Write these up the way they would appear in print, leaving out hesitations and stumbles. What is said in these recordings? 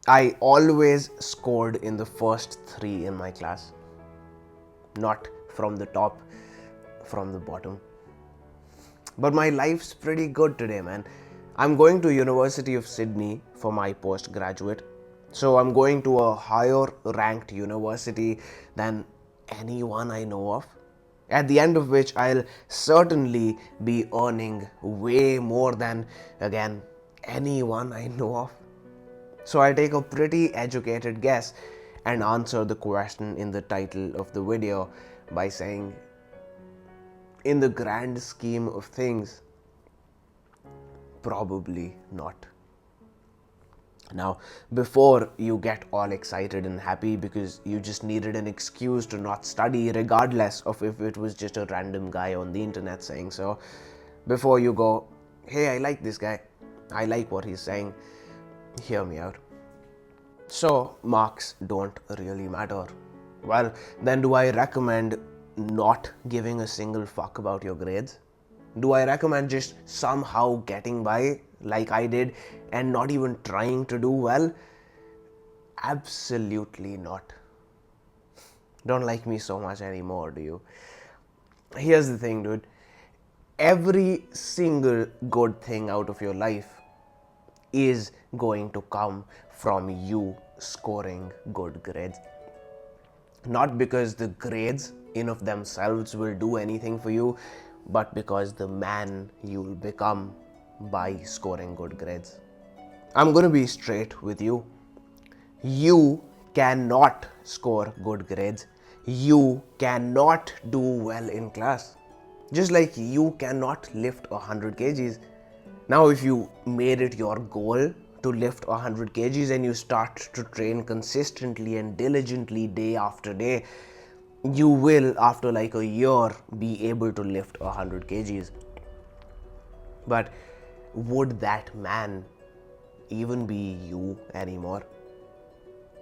I always scored in the first 3 in my class. Not from the top, from the bottom. But my life's pretty good today, man. I'm going to University of Sydney for my postgraduate. So I'm going to a higher ranked university than anyone I know of. At the end of which I'll certainly be earning way more than, again, anyone I know of. So I take a pretty educated guess and answer the question in the title of the video by saying, in the grand scheme of things, probably not. Now, before you get all excited and happy because you just needed an excuse to not study, regardless of if it was just a random guy on the internet saying so, before you go, hey, I like this guy, I like what he's saying, hear me out. So, marks don't really matter. Well, then do I recommend not giving a single fuck about your grades? Do I recommend just somehow getting by like I did and not even trying to do well? Absolutely not. Don't like me so much anymore, do you? Here's the thing, dude. Every single good thing out of your life is going to come from you scoring good grades. Not because the grades in of themselves will do anything for you, but because the man you'll become by scoring good grades. I'm going to be straight with you. You cannot score good grades. You cannot do well in class. Just like you cannot lift 100 kgs. Now, if you made it your goal to lift 100 kgs and you start to train consistently and diligently day after day, you will, after like a year, be able to lift 100 kgs. But would that man even be you anymore?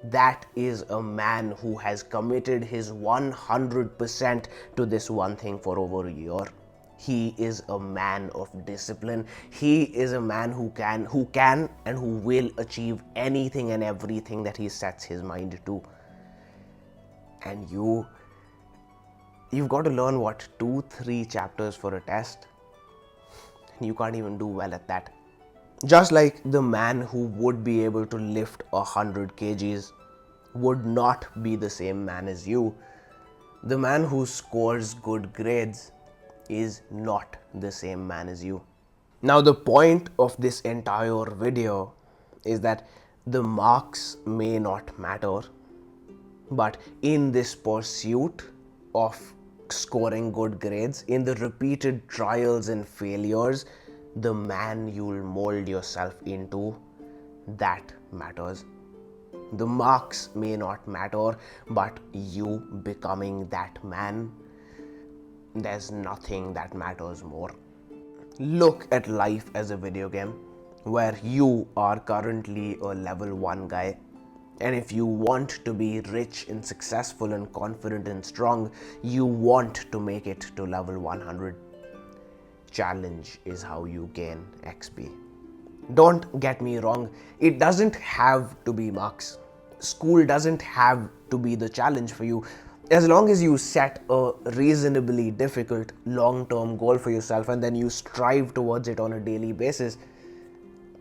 That is a man who has committed his 100% to this one thing for over a year. He is a man of discipline. He is a man who can and who will achieve anything and everything that he sets his mind to. And you've got to learn 2-3 chapters for a test. You can't even do well at that. Just like the man who would be able to lift 100 kgs would not be the same man as you, the man who scores good grades is not the same man as you. Now, the point of this entire video is that the marks may not matter, but in this pursuit of scoring good grades, in the repeated trials and failures, the man you'll mold yourself into, that matters. The marks may not matter, but you becoming that man, there's nothing that matters more. Look at life as a video game where you are currently a level 1 guy. And if you want to be rich and successful and confident and strong, you want to make it to level 100. Challenge is how you gain XP. Don't get me wrong, it doesn't have to be marks. School doesn't have to be the challenge for you. As long as you set a reasonably difficult long-term goal for yourself and then you strive towards it on a daily basis,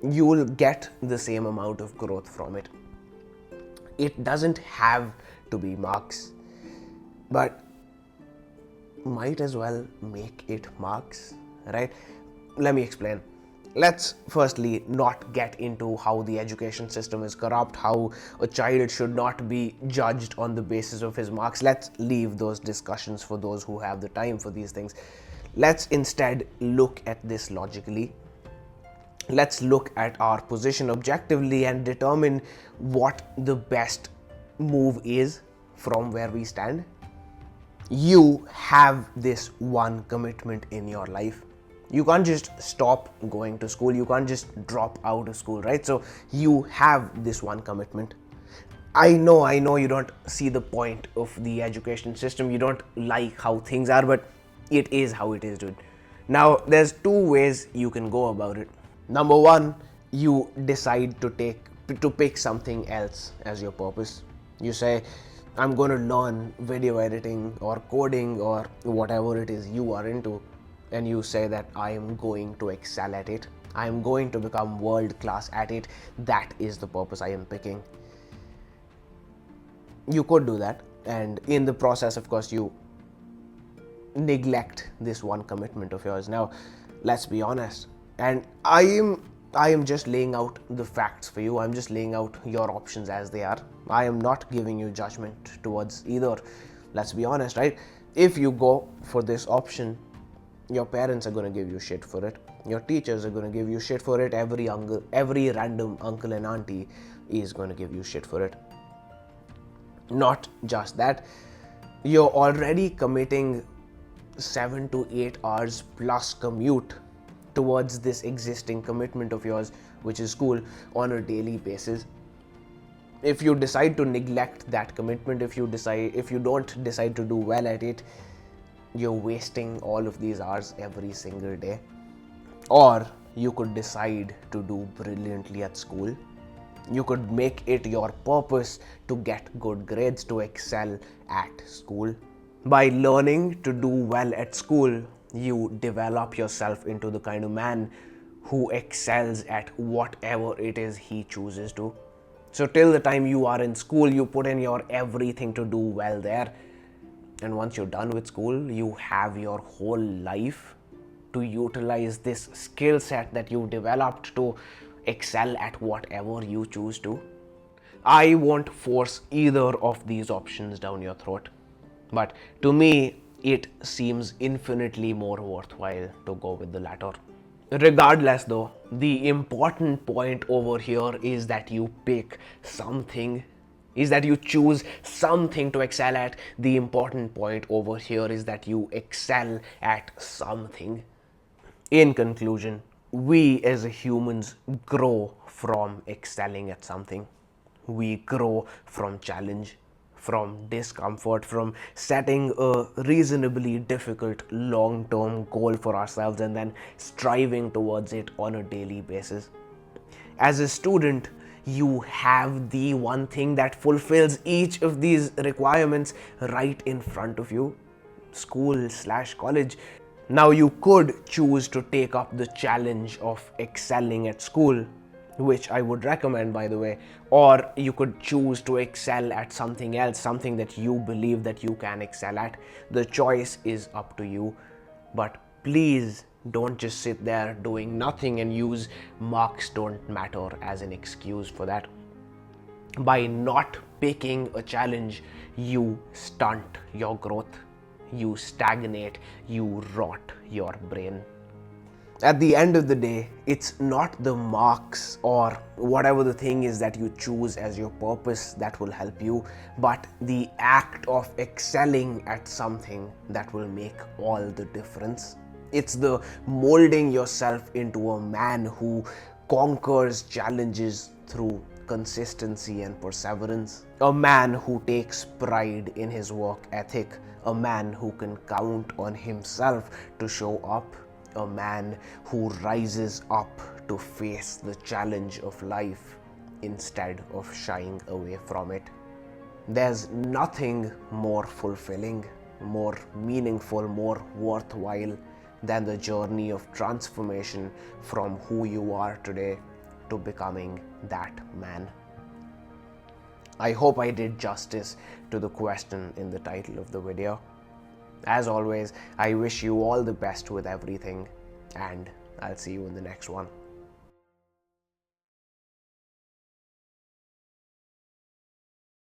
you will get the same amount of growth from it. It doesn't have to be marks, but might as well make it marks, right? Let me explain. Let's firstly not get into how the education system is corrupt, how a child should not be judged on the basis of his marks. Let's leave those discussions for those who have the time for these things. Let's instead look at this logically. Let's look at our position objectively and determine what the best move is from where we stand. You have this one commitment in your life. You can't just stop going to school. You can't just drop out of school, right? So you have this one commitment. I know you don't see the point of the education system. You don't like how things are, but it is how it is, dude. Now, there's 2 ways you can go about it. Number 1, you decide to take to pick something else as your purpose. You say, I'm going to learn video editing or coding or whatever it is you are into, and you say that I am going to excel at it, I am going to become world class at it. That is the purpose I am picking. You could do that, and in the process, of course, you neglect this one commitment of yours. Now, let's be honest, and I am just laying out the facts for you. I'm just laying out your options as they are. I am not giving you judgment towards either. Let's be honest, right? If you go for this option, your parents are going to give you shit for it, your teachers are going to give you shit for it, every random uncle and auntie is going to give you shit for it. Not just that, you're already committing 7 to 8 hours plus commute towards this existing commitment of yours, which is school, on a daily basis. If you decide to neglect that commitment, if you don't decide to do well at it, you're wasting all of these hours every single day. Or you could decide to do brilliantly at school. You could make it your purpose to get good grades, to excel at school. By learning to do well at school, you develop yourself into the kind of man who excels at whatever it is he chooses to. So till the time you are in school, you put in your everything to do well there. And once you're done with school, you have your whole life to utilize this skill set that you developed to excel at whatever you choose to. I won't force either of these options down your throat, but to me, it seems infinitely more worthwhile to go with the latter. Regardless, though, the important point over here is that you pick something, is that you choose something to excel at. The important point over here is that you excel at something. In conclusion, we as humans grow from excelling at something. We grow from challenge, from discomfort, from setting a reasonably difficult long-term goal for ourselves and then striving towards it on a daily basis. As a student, you have the one thing that fulfills each of these requirements right in front of you: school/college. Now, you could choose to take up the challenge of excelling at school, which I would recommend, by the way, or you could choose to excel at something else, something that you believe that you can excel at. The choice is up to you, but please don't just sit there doing nothing and use marks don't matter as an excuse for that. By not picking a challenge, you stunt your growth, you stagnate, you rot your brain. At the end of the day, it's not the marks or whatever the thing is that you choose as your purpose that will help you, but the act of excelling at something that will make all the difference. It's the molding yourself into a man who conquers challenges through consistency and perseverance. A man who takes pride in his work ethic. A man who can count on himself to show up. A man who rises up to face the challenge of life instead of shying away from it. There's nothing more fulfilling, more meaningful, more worthwhile than the journey of transformation from who you are today to becoming that man. I hope I did justice to the question in the title of the video. As always, I wish you all the best with everything, and I'll see you in the next one.